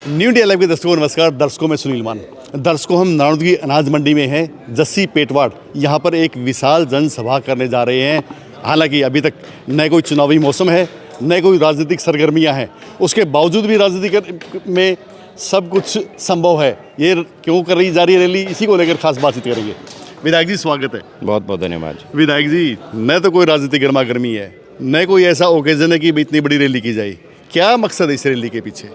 New India live के दर्शकों को नमस्कार। दर्शकों में सुनील मान। दर्शकों, हम नारायणगढ़ की अनाज मंडी में हैं, जस्सी पेटवाड़। यहाँ पर एक विशाल जनसभा करने जा रहे हैं। हालांकि अभी तक न कोई चुनावी मौसम है, न कोई राजनीतिक सरगर्मियाँ हैं, उसके बावजूद भी राजनीति में सब कुछ संभव है। ये क्यों कर रही जा रही है रैली, इसी को लेकर खास बातचीत करेंगे। विधायक जी, स्वागत है। बहुत बहुत धन्यवाद। विधायक जी, न तो कोई राजनीतिक गर्मा गर्मी है, न कोई ऐसा ओकेजन है कि इतनी बड़ी रैली की जाए। क्या मकसद है इस रैली के पीछे?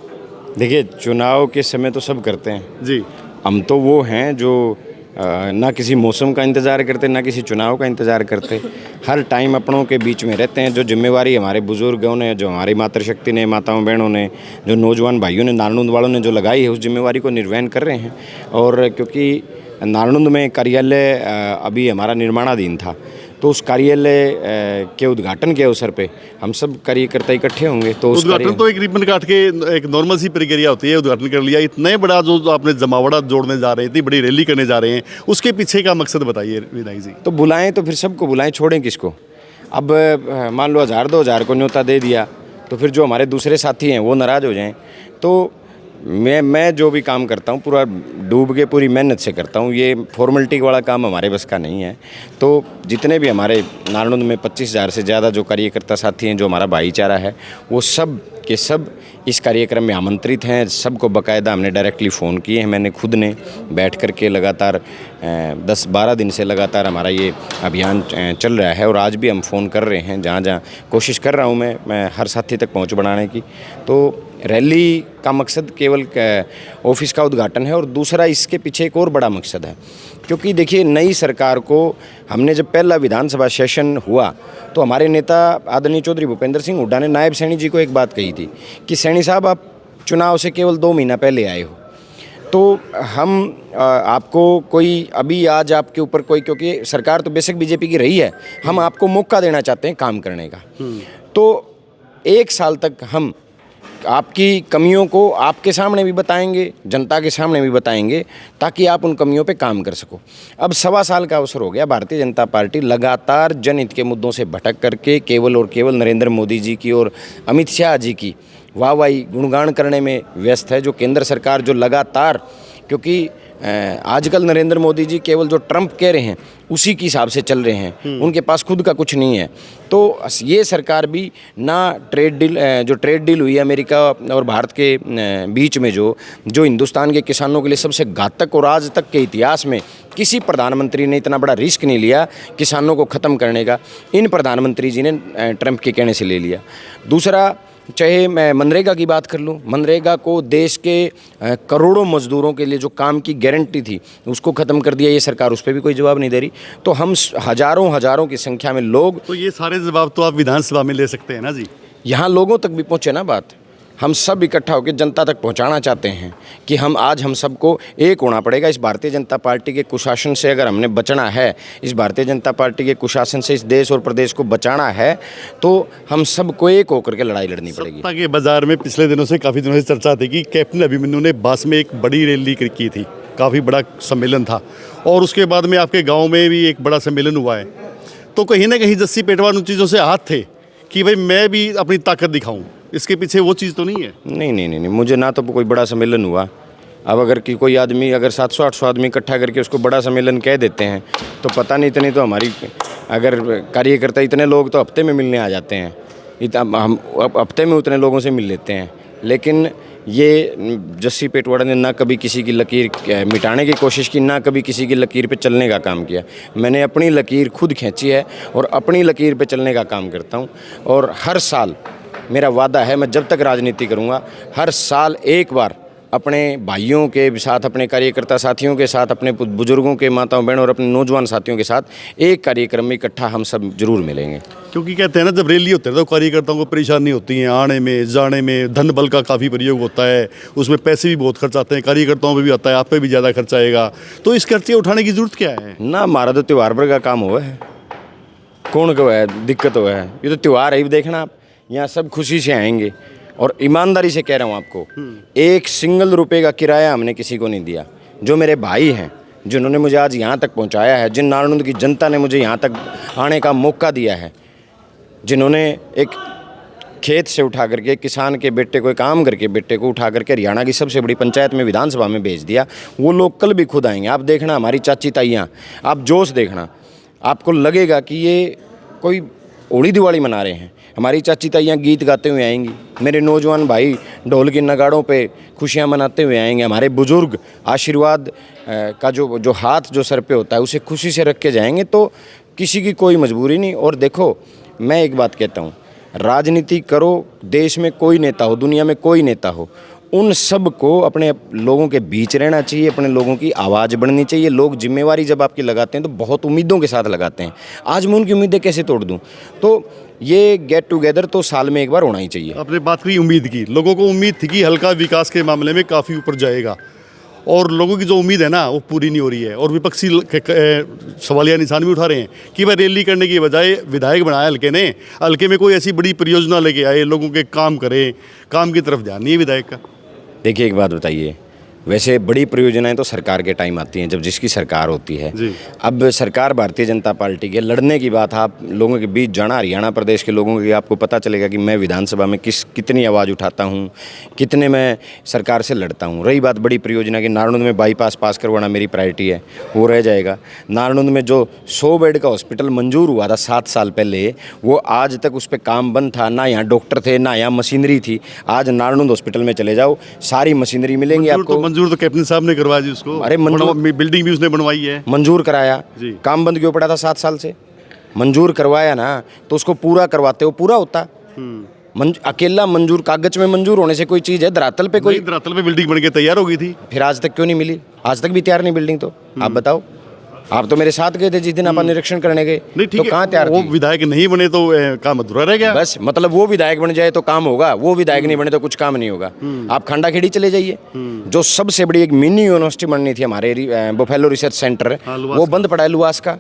देखिए, चुनाव के समय तो सब करते हैं जी। हम तो वो हैं जो ना किसी मौसम का इंतज़ार करते, ना किसी चुनाव का इंतज़ार करते। हर टाइम अपनों के बीच में रहते हैं। जो जिम्मेवारी हमारे बुज़ुर्गों ने, जो हमारी मातृशक्ति ने, माताओं बहनों ने, जो नौजवान भाइयों ने, नारनूंद वालों ने जो लगाई है, उस जिम्मेवारी को निर्वहन कर रहे हैं। और क्योंकि नारनूंद में कार्यालय अभी हमारा निर्माणाधीन था, तो उस कार्यालय के उद्घाटन के अवसर पे हम सब कार्यकर्ता इकट्ठे होंगे। तो उद्घाटन तो एक रिबन काट के एक नॉर्मल सी प्रक्रिया होती है, उद्घाटन कर लिया। इतना बड़ा जो आपने जमावड़ा जोड़ने जा रहे हैं, इतनी बड़ी रैली करने जा रहे हैं, उसके पीछे का मकसद बताइए विधायक जी। तो बुलाएं तो फिर सबको बुलाएं, छोड़ें किसको? अब मान लो 1000-2000 को न्योता दे दिया तो फिर जो हमारे दूसरे साथी हैं वो नाराज़ हो जाएं। तो मैं जो भी काम करता हूँ पूरा डूब के पूरी मेहनत से करता हूँ। ये फॉर्मेलिटी वाला काम हमारे बस का नहीं है। तो जितने भी हमारे नारनौंद में 25,000 से ज़्यादा जो कार्यकर्ता साथी हैं, जो हमारा भाईचारा है, वो सब के सब इस कार्यक्रम में आमंत्रित हैं। सबको बाकायदा हमने डायरेक्टली फ़ोन किए हैं। मैंने खुद ने बैठ कर के लगातार 10-12 दिन से लगातार हमारा ये अभियान चल रहा है। और आज भी हम फ़ोन कर रहे हैं, जहाँ जहाँ कोशिश कर रहा हूँ मैं हर साथी तक पहुँच बढ़ाने की। तो रैली का मकसद केवल ऑफिस का उद्घाटन है। और दूसरा, इसके पीछे एक और बड़ा मकसद है। क्योंकि देखिए, नई सरकार को हमने जब पहला विधानसभा सेशन हुआ तो हमारे नेता आदरणीय चौधरी भूपेंद्र सिंह हुड्डा ने नायब सैनी जी को एक बात कही थी कि सैनी साहब, आप चुनाव से केवल 2 महीना पहले आए हो, तो हम आपको कोई अभी आज आपके ऊपर कोई, क्योंकि सरकार तो बेशक बीजेपी की रही है, हम आपको मौका देना चाहते हैं काम करने का। तो 1 साल तक हम आपकी कमियों को आपके सामने भी बताएंगे, जनता के सामने भी बताएंगे, ताकि आप उन कमियों पे काम कर सको। अब 1.25 साल का अवसर हो गया। भारतीय जनता पार्टी लगातार जनहित के मुद्दों से भटक करके केवल और केवल नरेंद्र मोदी जी की और अमित शाह जी की वाहवाही गुणगान करने में व्यस्त है। जो केंद्र सरकार जो लगातार, क्योंकि आजकल नरेंद्र मोदी जी केवल जो ट्रंप कह रहे हैं उसी के हिसाब से चल रहे हैं, उनके पास खुद का कुछ नहीं है। तो ये सरकार भी ना ट्रेड डील हुई है अमेरिका और भारत के बीच में, जो हिंदुस्तान के किसानों के लिए सबसे घातक, और आज तक के इतिहास में किसी प्रधानमंत्री ने इतना बड़ा रिस्क नहीं लिया किसानों को ख़त्म करने का, इन प्रधानमंत्री जी ने ट्रंप के कहने से ले लिया। दूसरा, चाहे मैं मनरेगा की बात कर लूँ, मनरेगा को देश के करोड़ों मजदूरों के लिए जो काम की गारंटी थी उसको ख़त्म कर दिया ये सरकार, उस पर भी कोई जवाब नहीं दे रही। तो हम हज़ारों की संख्या में लोग, तो ये सारे जवाब तो आप विधानसभा में ले सकते हैं ना जी। यहाँ लोगों तक भी पहुँचे ना बात। हम सब इकट्ठा होकर जनता तक पहुंचाना चाहते हैं कि हम सबको एक होना पड़ेगा। इस भारतीय जनता पार्टी के कुशासन से अगर हमने बचना है, इस भारतीय जनता पार्टी के कुशासन से इस देश और प्रदेश को बचाना है, तो हम सबको एक होकर के लड़ाई लड़नी पड़ेगी। सत्ता के बाजार में पिछले दिनों से, काफ़ी दिनों से चर्चा थी कि कैप्टन अभिमन्यु ने बास में एक बड़ी रैली की थी, काफ़ी बड़ा सम्मेलन था, और उसके बाद में आपके गाँव में भी एक बड़ा सम्मेलन हुआ है। तो कहीं ना कहीं जस्सी पेटवाड़ उन चीज़ों से हाथ थे कि भाई मैं भी अपनी ताकत दिखाऊँ। इसके पीछे वो चीज़ तो नहीं है? नहीं, मुझे ना तो कोई बड़ा सम्मेलन हुआ। अब अगर कि कोई आदमी अगर 700-800 आदमी इकट्ठा करके उसको बड़ा सम्मेलन कह देते हैं, तो पता नहीं, इतनी तो हमारी, अगर कार्यकर्ता इतने लोग तो हफ्ते में मिलने आ जाते हैं, हम हफ्ते में उतने लोगों से मिल लेते हैं। लेकिन ये जस्सी पेटवाड़ा ने ना कभी किसी की लकीर मिटाने की कोशिश की, ना कभी किसी की लकीर पे चलने का काम किया। मैंने अपनी लकीर खुद खींची है और अपनी लकीर पे चलने का काम करता हूँ। और हर साल मेरा वादा है, मैं जब तक राजनीति करूँगा, हर साल एक बार अपने भाइयों के साथ, अपने कार्यकर्ता साथियों के साथ, अपने बुजुर्गों के, माताओं बहनों और अपने नौजवान साथियों के साथ एक कार्यक्रम में इकट्ठा हम सब जरूर मिलेंगे। क्योंकि कहते हैं ना, जब रैली होती है तो कार्यकर्ताओं को परेशानी होती है आने में जाने में, धन बल का काफ़ी प्रयोग होता है, उसमें पैसे भी बहुत खर्च आते हैं, कार्यकर्ताओं पे भी आता है, आप पे भी ज़्यादा खर्च आएगा। तो इस खर्चे उठाने की जरूरत क्या है? ना हमारा तो त्यौहार भर का काम हुआ है, कौन को है दिक्कत हुआ है? ये तो त्यौहार है, देखना आप, यहाँ सब खुशी से आएंगे। और ईमानदारी से कह रहा हूँ आपको, एक सिंगल रुपये का किराया हमने किसी को नहीं दिया। जो मेरे भाई हैं, जिन्होंने मुझे आज यहाँ तक पहुँचाया है, जिन नारनौंद की जनता ने मुझे यहाँ तक आने का मौका दिया है, जिन्होंने एक खेत से उठा करके किसान के बेटे को, काम करके बेटे को उठा करके हरियाणा की सबसे बड़ी पंचायत में, विधानसभा में भेज दिया। वो लोग कल भी खुद आएंगे। आप देखना हमारी चाची ताइयाँ, आप जोश देखना, आपको लगेगा कि ये कोई होली दिवाली मना रहे हैं। हमारी चाची ताइयाँ गीत गाते हुए आएंगी, मेरे नौजवान भाई ढोल की नगाड़ों पे खुशियाँ मनाते हुए आएंगे, हमारे बुजुर्ग आशीर्वाद का जो हाथ जो सर पे होता है उसे खुशी से रख के जाएंगे। तो किसी की कोई मजबूरी नहीं। और देखो, मैं एक बात कहता हूँ, राजनीति करो, देश में कोई नेता हो, दुनिया में कोई नेता हो, उन सब को अपने लोगों के बीच रहना चाहिए, अपने लोगों की आवाज़ बढ़नी चाहिए। लोग जिम्मेवारी जब आपकी लगाते हैं तो बहुत उम्मीदों के साथ लगाते हैं। आज मैं उनकी उम्मीदें कैसे तोड़ दूं? तो ये गेट टुगेदर तो साल में एक बार होना ही चाहिए। आपने बात करी उम्मीद की, लोगों को उम्मीद थी कि हल्का विकास के मामले में काफ़ी ऊपर जाएगा, और लोगों की जो उम्मीद है ना वो पूरी नहीं हो रही है। और विपक्षी सवालिया निशान भी उठा रहे हैं कि भाई रैली करने की बजाय विधायक बनाया हल्के ने, हल्के में कोई ऐसी बड़ी परियोजना लेके आए, लोगों के काम करे, काम की तरफ ध्यान नहीं है विधायक का। देखिए, एक बात बताइए, वैसे बड़ी परियोजनाएं तो सरकार के टाइम आती हैं, जब जिसकी सरकार होती है। अब सरकार भारतीय जनता पार्टी के, लड़ने की बात, आप लोगों के बीच जाना, हरियाणा प्रदेश के लोगों की, आपको पता चलेगा कि मैं विधानसभा में कितनी आवाज़ उठाता हूं, कितने मैं सरकार से लड़ता हूं। रही बात बड़ी परियोजना की, नारनौंद में बाईपास पास करवाना मेरी प्रायोरिटी है, वो रह जाएगा। नारनौंद में जो 100 बेड का हॉस्पिटल मंजूर हुआ था 7 साल पहले, वो आज तक उस पर काम बंद था, ना यहाँ डॉक्टर थे, ना यहाँ मशीनरी थी। आज नारनौंद हॉस्पिटल में चले जाओ, सारी मशीनरी मिलेंगी आपको। मंजूर तो कैप्टन साहब ने करवाया जी उसको। अरे मंजूर, बिल्डिंग भी उसने बनवाई है, मंजूर कराया जी। काम बंद क्यों पड़ा था 7 साल से? मंजूर करवाया ना, तो उसको पूरा करवाते हो, पूरा होता। अकेला मंजूर, कागज में मंजूर होने से कोई चीज़ है? धरातल पे कोई, धरातल पे बिल्डिंग बन के तैयार हो गई थी, फिर आज तक क्यों नहीं मिली? आज तक भी तैयार नहीं बिल्डिंग। तो आप बताओ, आप तो मेरे साथ गए थे जिस दिन आप निरीक्षण करने गए, तो कहाँ तैयार वो विधायक नहीं बने तो काम अधूरा रह गया। बस मतलब वो विधायक बन जाए तो काम होगा, वो विधायक नहीं बने तो कुछ काम नहीं होगा। आप खंडाखेड़ी चले जाइए, जो सबसे बड़ी एक मिनी यूनिवर्सिटी बननी थी हमारे बफेलो रिसर्च सेंटर, वो बंद पड़ा है लुआस का,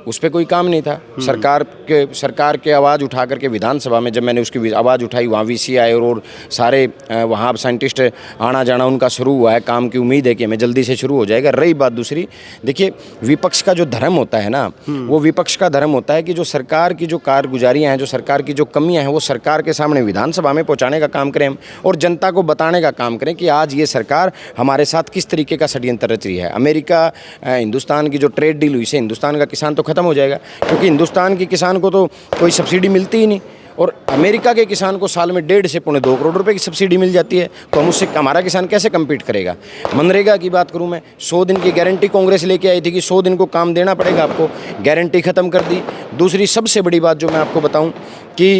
उस पर कोई काम नहीं था। सरकार के आवाज़ उठा करके विधानसभा में जब मैंने उसकी आवाज़ उठाई, वहाँ VC आए और सारे वहाँ साइंटिस्ट आना जाना उनका शुरू हुआ है। काम की उम्मीद है कि हमें जल्दी से शुरू हो जाएगा। रही बात दूसरी, देखिए विपक्ष का जो धर्म होता है ना, वो विपक्ष का धर्म होता है कि जो सरकार की जो कारगुजारियां हैं, जो सरकार की जो कमियां हैं, वो सरकार के सामने विधानसभा में पहुंचाने का काम करें हम, और जनता को बताने का काम करें कि आज ये सरकार हमारे साथ किस तरीके का षड्यंत्र रच रही है। अमेरिका हिंदुस्तान की जो ट्रेड डील हुई से हिंदुस्तान का किसान तो खत्म हो जाएगा, क्योंकि हिंदुस्तान के किसान को तो कोई सब्सिडी मिलती ही नहीं, और अमेरिका के किसान को साल में 1.5 से पौने 2 करोड़ रुपए की सब्सिडी मिल जाती है। तो हम उससे, हमारा किसान कैसे कम्पीट करेगा? मनरेगा की बात करूं मैं, 100 दिन की गारंटी कांग्रेस लेके आई थी कि 100 दिन को काम देना पड़ेगा आपको, गारंटी ख़त्म कर दी। दूसरी सबसे बड़ी बात जो मैं आपको बताऊं कि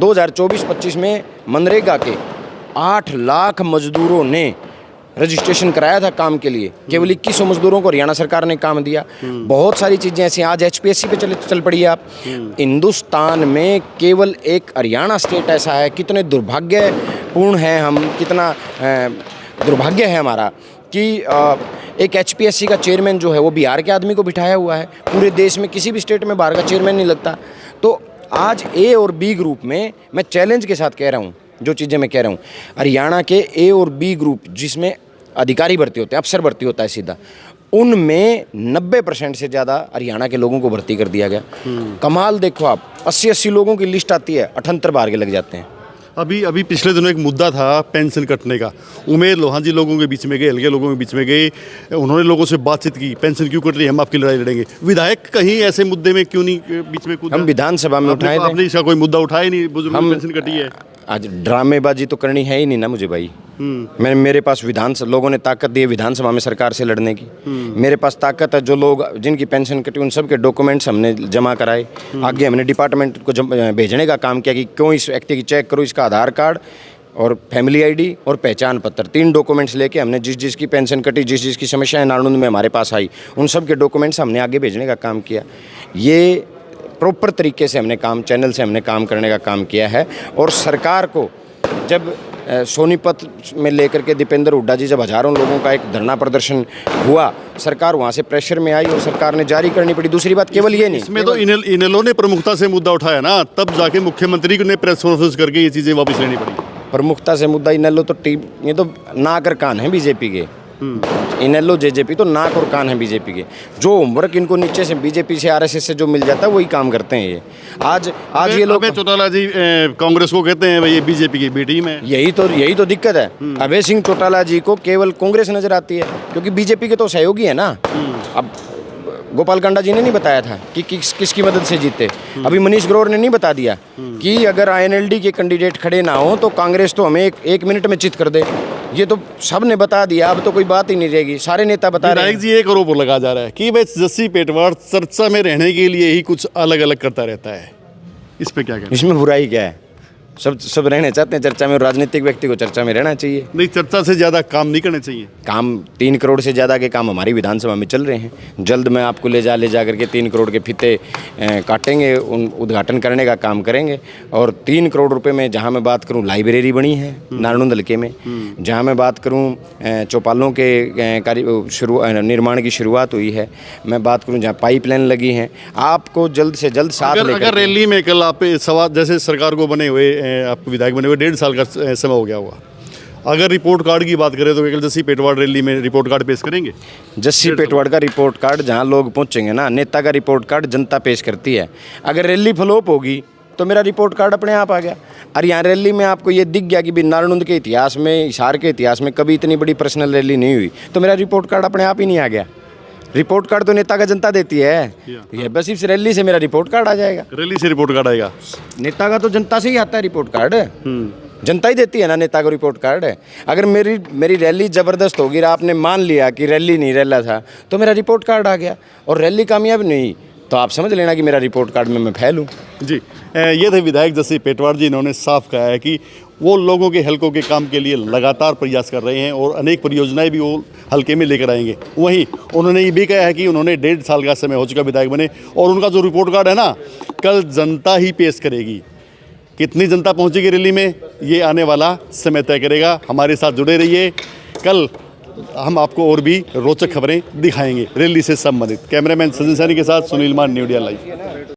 2024-25 में मनरेगा के 8 लाख मजदूरों ने रजिस्ट्रेशन कराया था काम के लिए, केवल 2100 मजदूरों को हरियाणा सरकार ने काम दिया। बहुत सारी चीज़ें ऐसी, आज HPSC पे चल पड़ी है आप। हिंदुस्तान में केवल एक हरियाणा स्टेट ऐसा है, कितने दुर्भाग्यपूर्ण हैं हम, कितना दुर्भाग्य है हमारा कि एक HPSC का चेयरमैन जो है वो बिहार के आदमी को बिठाया हुआ है। पूरे देश में किसी भी स्टेट में बाहर का चेयरमैन नहीं लगता। तो आज A और B ग्रुप में, मैं चैलेंज के साथ कह रहा हूँ, जो चीज़ें मैं कह रहा हूँ, हरियाणा के A और B ग्रुप जिसमें अधिकारी भर्ती होते हैं, अफसर भर्ती होता है सीधा, उनमें 90% से ज़्यादा हरियाणा के लोगों को भर्ती कर दिया गया। कमाल देखो आप, 80-80 लोगों की लिस्ट आती है, 78 बाहर के लग जाते हैं। अभी पिछले दिनों एक मुद्दा था पेंशन कटने का, उमेर लोहान जी लोगों के बीच में गए, हल्के लोगों के बीच में गए, उन्होंने लोगों से बातचीत की, पेंशन क्यों कट रही है, हम आपकी लड़ाई लड़ेंगे। विधायक कहीं ऐसे मुद्दे में क्यों नहीं बीच में कूदा? हम विधानसभा में उठाए थे, आपने इसका कोई मुद्दा उठाया नहीं, बुजुर्ग पेंशन कटी है। आज ड्रामेबाजी तो करनी है ही नहीं ना मुझे भाई। मेरे पास लोगों ने ताकत दी है विधानसभा में सरकार से लड़ने की। मेरे पास ताकत है, जो लोग जिनकी पेंशन कटी उन सब के डॉक्यूमेंट्स हमने जमा कराए, आगे हमने डिपार्टमेंट को भेजने का काम किया कि क्यों इस व्यक्ति की चेक करो, इसका आधार कार्ड और फैमिली ID और पहचान पत्र, 3 डॉक्यूमेंट्स लेके हमने जिस की पेंशन कटी, जिस की समस्याएं नारनौंद में हमारे पास आई, उन सब के डॉक्यूमेंट्स हमने आगे भेजने का काम किया। ये प्रॉपर तरीके से हमने काम, चैनल से हमने काम करने का काम किया है। और सरकार को जब सोनीपत में लेकर के दीपेंद्र हुड्डा जी, जब हज़ारों लोगों का एक धरना प्रदर्शन हुआ, सरकार वहाँ से प्रेशर में आई और सरकार ने जारी करनी पड़ी। दूसरी बात केवल ये नहीं, इसमें तो इनेलो ने प्रमुखता से मुद्दा उठाया ना, तब जाके मुख्यमंत्री ने प्रेस कॉन्फ्रेंस करके ये चीज़ें वापस लेनी पड़ी। प्रमुखता से मुद्दा इनेलो तो टीम, ये तो नाक और कान है बीजेपी के। इनेलो जेजेपी तो नाक और कान है बीजेपी के। जो होमवर्क इनको नीचे से बीजेपी से आरएसएस से जो मिल जाता है वही काम करते हैं ये। आज ये लोग अबे चौटाला जी कांग्रेस को कहते हैं भाई ये बीजेपी की बी टीम है। यही तो दिक्कत है। अभय सिंह चौटाला जी को केवल कांग्रेस नजर आती है क्योंकि बीजेपी के तो सहयोगी है ना। अब गोपाल कांडा जी ने नहीं बताया था कि किसकी मदद से जीते। अभी मनीष ग्रोवर ने नहीं बता दिया कि अगर आईएनएलडी के कैंडिडेट खड़े ना हो तो कांग्रेस तो हमें एक मिनट में चित कर दे। ये तो सब ने बता दिया, अब तो कोई बात ही नहीं रहेगी, सारे नेता बता रहे हैं। जी एक आरोप लगा जा रहा है कि भाई जस्सी पेटवाड़ चर्चा में रहने के लिए ही कुछ अलग अलग करता रहता है, इस पे क्या कहना? इसमें बुराई क्या है? सब रहने चाहते हैं चर्चा में, और राजनीतिक व्यक्ति को चर्चा में रहना चाहिए। नहीं, चर्चा से ज़्यादा काम नहीं करने चाहिए। काम 3 करोड़ से ज़्यादा के काम हमारी विधानसभा में चल रहे हैं। जल्द मैं आपको ले जा करके 3 करोड़ के फीते काटेंगे, उन उद्घाटन करने का काम करेंगे। और 3 करोड़ रुपए में जहां मैं बात करूं लाइब्रेरी बनी है नारनौंद हल्के में, जहां मैं बात करूं चौपालों के निर्माण की शुरुआत हुई है, मैं बात करूं जहां पाइपलाइन लगी है, आपको जल्द से जल्द साथ लेकर। अगर रैली में कल आप सवाल जैसे सरकार को बने हुए आप विधायक बने हुए 1.5 साल का समय हो गया हुआ, अगर रिपोर्ट कार्ड की बात करें तो कल जस्सी पेटवाड़ रैली में रिपोर्ट कार्ड पेश करेंगे? जस्सी पेटवाड़ का रिपोर्ट कार्ड जहां लोग पहुंचेंगे ना, नेता का रिपोर्ट कार्ड जनता पेश करती है। अगर रैली फ्लॉप होगी तो मेरा रिपोर्ट कार्ड अपने आप आ गया। और यहाँ रैली में आपको ये दिख गया कि भी नारनौंद के इतिहास में, हिसार के इतिहास में कभी इतनी बड़ी पर्सनल रैली नहीं हुई, तो मेरा रिपोर्ट कार्ड अपने आप ही नहीं आ गया। रिपोर्ट कार्ड तो नेता का जनता देती है, ये बस सिर्फ रैली से मेरा रिपोर्ट कार्ड आ जाएगा। रैली से रिपोर्ट कार्ड आएगा? नेता का तो जनता से ही आता है रिपोर्ट कार्ड, जनता ही देती है ना नेता को रिपोर्ट कार्ड। अगर मेरी रैली ज़बरदस्त होगी, आपने मान लिया कि रैली नहीं रैला था, तो मेरा रिपोर्ट कार्ड आ गया। और रैली कामयाब नहीं तो आप समझ लेना कि मेरा रिपोर्ट कार्ड में मैं फेल हूँ। जी, ये थे विधायक जस्सी पेटवाड़ जी। इन्होंने साफ कहा है कि वो लोगों के हलकों के काम के लिए लगातार प्रयास कर रहे हैं और अनेक परियोजनाएं भी वो हलके में लेकर आएंगे। वहीं उन्होंने ये भी कहा है कि उन्होंने 1.5 साल का समय हो चुका विधायक बने, और उनका जो रिपोर्ट कार्ड है ना, कल जनता ही पेश करेगी। कितनी जनता पहुंचेगी रैली में, ये आने वाला समय तय करेगा। हमारे साथ जुड़े रहिए, कल हम आपको और भी रोचक खबरें दिखाएंगे रैली से संबंधित। कैमरामैन सचिन सैनी के साथ सुनील मान, न्यू इंडिया लाइव।